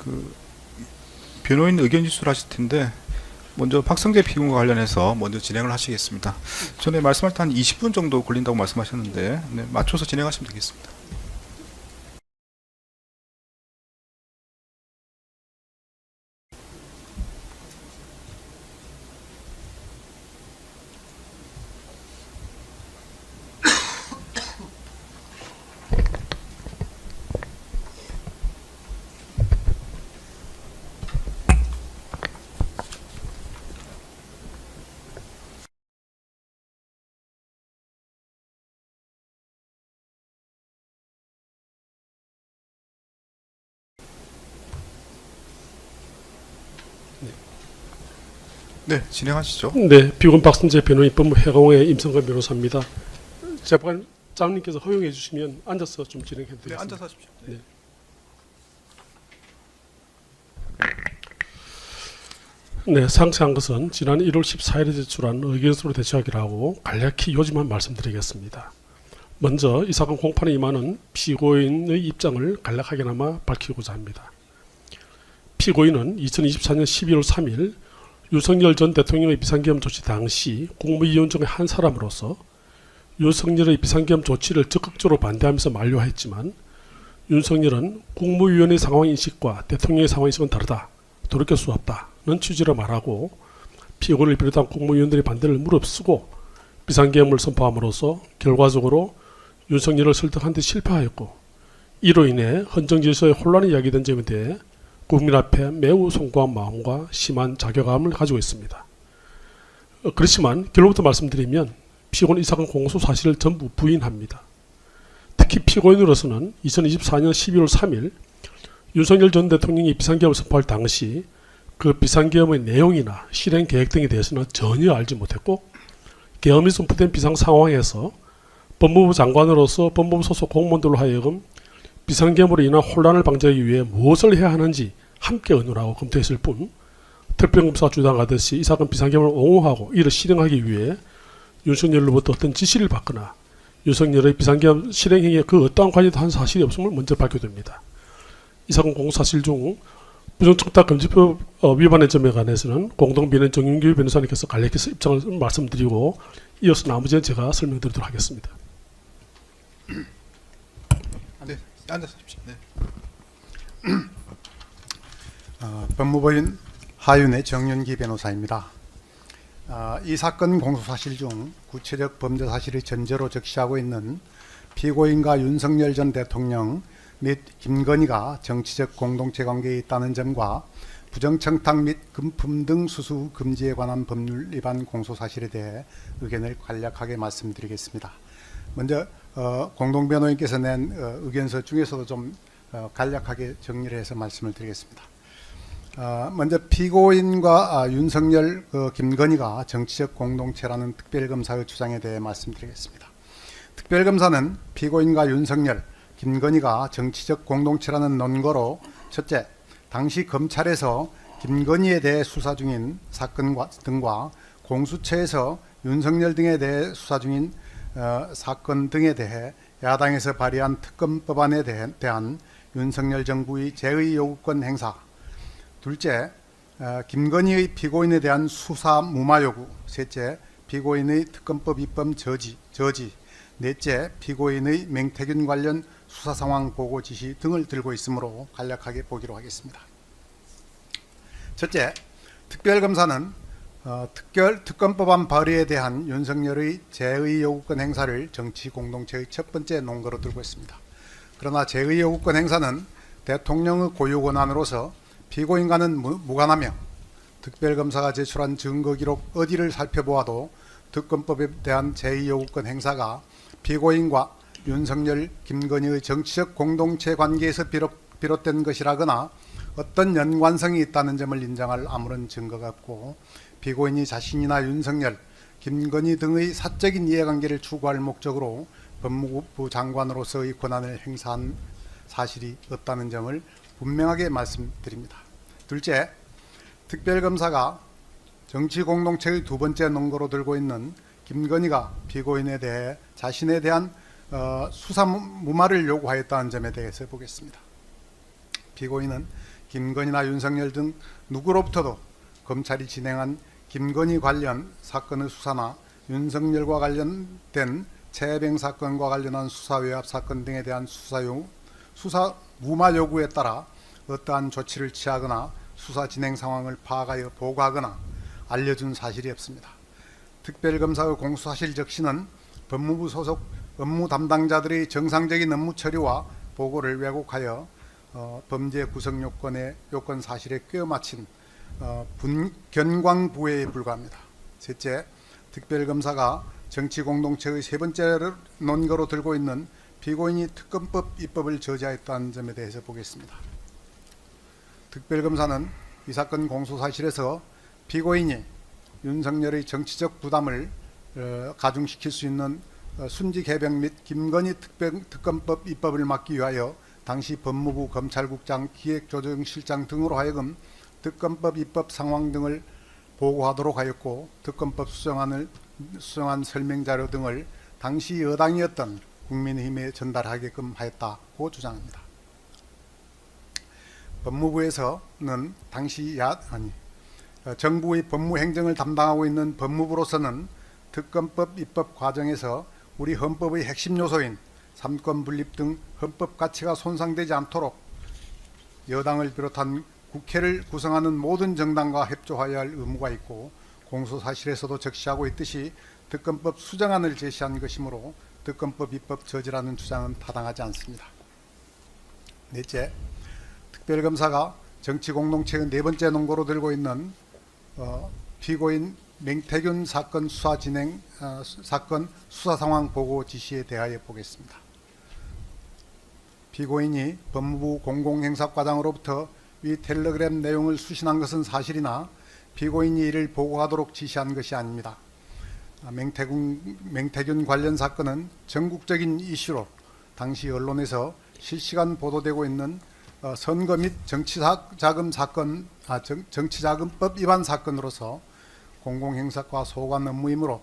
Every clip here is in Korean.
그 변호인 의견 진술하실 텐데 먼저 박성재 피고인과 관련해서 먼저 진행을 하시겠습니다. 전에 말씀할 때 한 20분 정도 걸린다고 말씀하셨는데 맞춰서 진행하시면 되겠습니다. 네, 진행하시죠. 네, 피고인 박성재 변호인 법무회공의 임성근 변호사입니다. 재판장님께서 허용해 주시면 앉아서 좀 진행해 네, 드리겠습니다. 앉아서 하십시오. 네. 네, 상세한 것은 지난 1월 14일에 제출한 의견서로 대처하기로 하고 간략히 요지만 말씀드리겠습니다. 먼저 이 사건 공판에 임하는 피고인의 입장을 간략하게나마 밝히고자 합니다. 피고인은 2024년 12월 3일 윤석열 전 대통령의 비상계엄 조치 당시 국무위원 중의 한 사람으로서 윤석열의 비상계엄 조치를 적극적으로 반대하면서 만료했지만 윤석열은 국무위원의 상황인식과 대통령의 상황인식은 다르다, 돌이킬 수 없다는 취지로 말하고 피고인을 비롯한 국무위원들의 반대를 무릅쓰고 비상계엄을 선포함으로써 결과적으로 윤석열을 설득하는 데 실패하였고 이로 인해 헌정질서에 혼란이 야기된 점에 대해 국민 앞에 매우 송구한 마음과 심한 자괴감을 가지고 있습니다. 그렇지만 결론부터 말씀드리면 피고는 이 사건 공소 사실을 전부 부인합니다. 특히 피고인으로서는 2024년 12월 3일 윤석열 전 대통령이 비상계엄을 선포할 당시 그 비상계엄의 내용이나 실행 계획 등에 대해서는 전혀 알지 못했고 계엄이 선포된 비상 상황에서 법무부 장관으로서 법무부 소속 공무원들로 하여금 비상계엄으로 인한 혼란을 방지하기 위해 무엇을 해야 하는지 함께 의논하고 검토했을 뿐 특별검사가 주장하듯이 이 사건 비상계엄을 옹호하고 이를 실행하기 위해 윤석열로부터 어떤 지시를 받거나 윤석열의 비상계엄 실행행위에 그 어떠한 관여도 한 사실이 없음을 먼저 밝혀둡니다. 이 사건 공소사실 중 부정청탁금지법 위반의 점에 관해서는 공동비는 정윤규 변호사님께서 간략히 입장을 말씀드리고 이어서 나머지는 제가 설명드리도록 하겠습니다. 네, 앉아서 하십시오. 네. 법무부인 하윤의 정윤기 변호사입니다. 이 사건 공소사실 중 구체적 범죄 사실의 전제로 적시하고 있는 피고인과 윤석열 전 대통령 및 김건희가 정치적 공동체 관계에 있다는 점과 부정청탁 및 금품 등 수수 금지에 관한 법률 위반 공소사실에 대해 의견을 간략하게 말씀드리겠습니다. 먼저 공동변호인께서 낸 의견서 중에서도 좀 간략하게 정리를 해서 말씀을 드리겠습니다. 먼저 피고인과 윤석열, 김건희가 정치적 공동체라는 특별검사의 주장에 대해 말씀드리겠습니다. 특별검사는 피고인과 윤석열, 김건희가 정치적 공동체라는 논거로 첫째, 당시 검찰에서 김건희에 대해 수사 중인 사건 등과 공수처에서 윤석열 등에 대해 수사 중인 사건 등에 대해 야당에서 발의한 특검법안에 대한 윤석열 정부의 제의 요구권 행사, 둘째, 김건희의 피고인에 대한 수사 무마 요구, 셋째, 피고인의 특검법 입법 저지, 넷째, 피고인의 맹태균 관련 수사 상황 보고 지시 등을 들고 있으므로 간략하게 보기로 하겠습니다. 첫째, 특별검사는 특검법안 발의에 대한 윤석열의 제의 요구권 행사를 정치 공동체의 첫 번째 논거로 들고 있습니다. 그러나 제의 요구권 행사는 대통령의 고유 권한으로서 피고인과는 무관하며 특별검사가 제출한 증거 기록 어디를 살펴보아도 특검법에 대한 제의 요구권 행사가 피고인과 윤석열, 김건희의 정치적 공동체 관계에서 비롯된 것이라거나 어떤 연관성이 있다는 점을 인정할 아무런 증거가 없고 피고인이 자신이나 윤석열, 김건희 등의 사적인 이해관계를 추구할 목적으로 법무부 장관으로서의 권한을 행사한 사실이 없다는 점을 분명하게 말씀드립니다. 둘째, 특별검사가 정치공동체의 두 번째 논거로 들고 있는 김건희가 피고인에 대해 자신에 대한 수사 무마를 요구하였다는 점에 대해서 보겠습니다. 피고인은 김건희나 윤석열 등 누구로부터도 검찰이 진행한 김건희 관련 사건의 수사나 윤석열과 관련된 최혜병 사건과 관련한 수사 외압 사건 등에 대한 수사 무마 요구에 따라 어떠한 조치를 취하거나 수사 진행 상황을 파악하여 보고하거나 알려준 사실이 없습니다. 특별검사의 공소사실 적시는 법무부 소속 업무 담당자들의 정상적인 업무 처리와 보고를 왜곡하여 범죄 구성 요건 사실에 꿰어맞힌 견광부회에 불과합니다. 셋째, 특별검사가 정치공동체의 세 번째 논거로 들고 있는 피고인이 특검법 입법을 저지하였다는 점에 대해서 보겠습니다. 특별검사는 이 사건 공소사실에서 피고인이 윤석열의 정치적 부담을 가중시킬 수 있는 순직해병 및 김건희 특검법 입법을 막기 위하여 당시 법무부 검찰국장 기획조정실장 등으로 하여금 특검법 입법 상황 등을 보고하도록 하였고 특검법 수정안 설명자료 등을 당시 여당이었던 국민의힘에 전달하게끔 하였다고 주장합니다. 법무부에서는 당시 정부의 법무행정을 담당하고 있는 법무부로서는 특검법 입법 과정에서 우리 헌법의 핵심 요소인 삼권 분립 등 헌법 가치가 손상되지 않도록 여당을 비롯한 국회를 구성하는 모든 정당과 협조하여야 할 의무가 있고 공소사실에서도 적시하고 있듯이 특검법 수정안을 제시한 것이므로 특검법 입법 저지라는 주장은 타당하지 않습니다. 넷째, 특별검사가 정치공동체의 네 번째 논거로 들고 있는 피고인 맹태균 사건 사건 수사 상황 보고 지시에 대하여 보겠습니다. 피고인이 법무부 공공행사과장으로부터 이 텔레그램 내용을 수신한 것은 사실이나 피고인이 이를 보고하도록 지시한 것이 아닙니다. 맹태균 관련 사건은 전국적인 이슈로 당시 언론에서 실시간 보도되고 있는 선거 및 정치자금법 위반 사건으로서 공공행사과 소관 업무이므로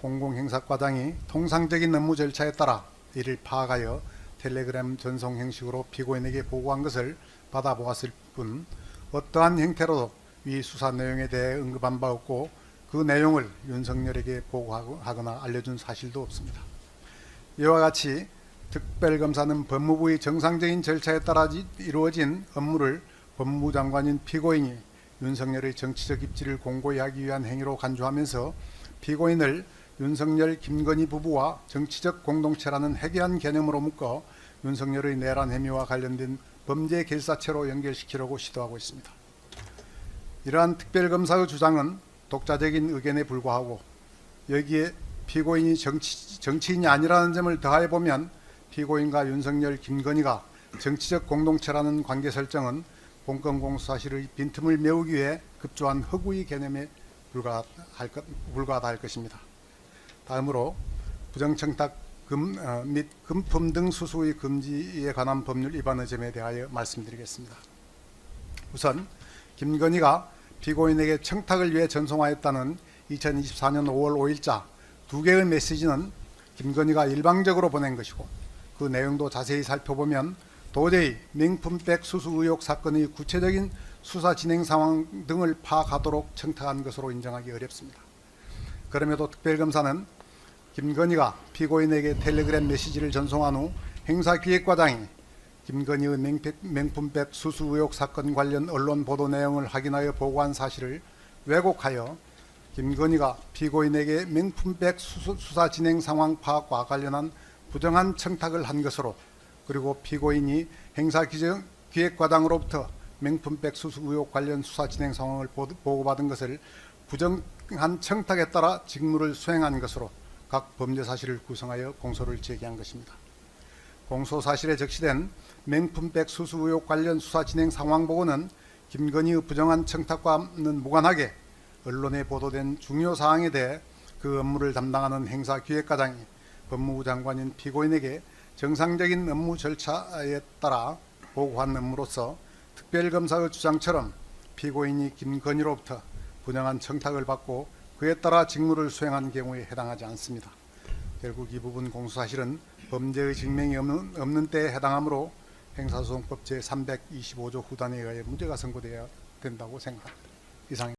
공공행사과장이 통상적인 업무 절차에 따라 이를 파악하여 텔레그램 전송 형식으로 피고인에게 보고한 것을 받아보았을 뿐 어떠한 형태로도 위 수사 내용에 대해 언급한 바 없고 그 내용을 윤석열에게 보고하거나 알려준 사실도 없습니다. 이와 같이 특별검사는 법무부의 정상적인 절차에 따라 이루어진 업무를 법무부 장관인 피고인이 윤석열의 정치적 입지를 공고히 하기 위한 행위로 간주하면서 피고인을 윤석열, 김건희 부부와 정치적 공동체라는 해괴한 개념으로 묶어 윤석열의 내란 혐의와 관련된 범죄 결사체로 연결시키려고 시도하고 있습니다. 이러한 특별검사의 주장은 독자적인 의견에 불과하고 여기에 피고인이 정치인이 아니라는 점을 더해 보면 피고인과 윤석열, 김건희가 정치적 공동체라는 관계 설정은 본건 공소사실의 빈틈을 메우기 위해 급조한 허구의 개념에 불과하다 할 것입니다. 다음으로 부정청탁 및 금품 등 수수의 금지에 관한 법률 위반의 점에 대하여 말씀드리겠습니다. 우선 김건희가 피고인에게 청탁을 위해 전송하였다는 2024년 5월 5일자 두 개의 메시지는 김건희가 일방적으로 보낸 것이고 그 내용도 자세히 살펴보면 도저히 명품백 수수 의혹 사건의 구체적인 수사 진행 상황 등을 파악하도록 청탁한 것으로 인정하기 어렵습니다. 그럼에도 특별검사는 김건희가 피고인에게 텔레그램 메시지를 전송한 후 행사기획과장이 김건희의 명품백 수수 의혹 사건 관련 언론 보도 내용을 확인하여 보고한 사실을 왜곡하여 김건희가 피고인에게 명품백 수사 진행 상황 파악과 관련한 부정한 청탁을 한 것으로 그리고 피고인이 행사기획과장으로부터 명품백 수수 의혹 관련 수사 진행 상황을 보고받은 것을 부정한 청탁에 따라 직무를 수행한 것으로 각 범죄 사실을 구성하여 공소를 제기한 것입니다. 공소 사실에 적시된 명품백 수수 의혹 관련 수사 진행 상황 보고는 김건희의 부정한 청탁과는 무관하게 언론에 보도된 중요 사항에 대해 그 업무를 담당하는 행사기획과장이 법무부 장관인 피고인에게 정상적인 업무 절차에 따라 보고한 업무로서 특별검사의 주장처럼 피고인이 김건희로부터 부정한 청탁을 받고 그에 따라 직무를 수행한 경우에 해당하지 않습니다. 결국 이 부분 공소사실은 범죄의 증명이 없는 때에 해당하므로 행사소송법 제325조 후단에 의해 무죄가 선고되어야 된다고 생각합니다. 이상.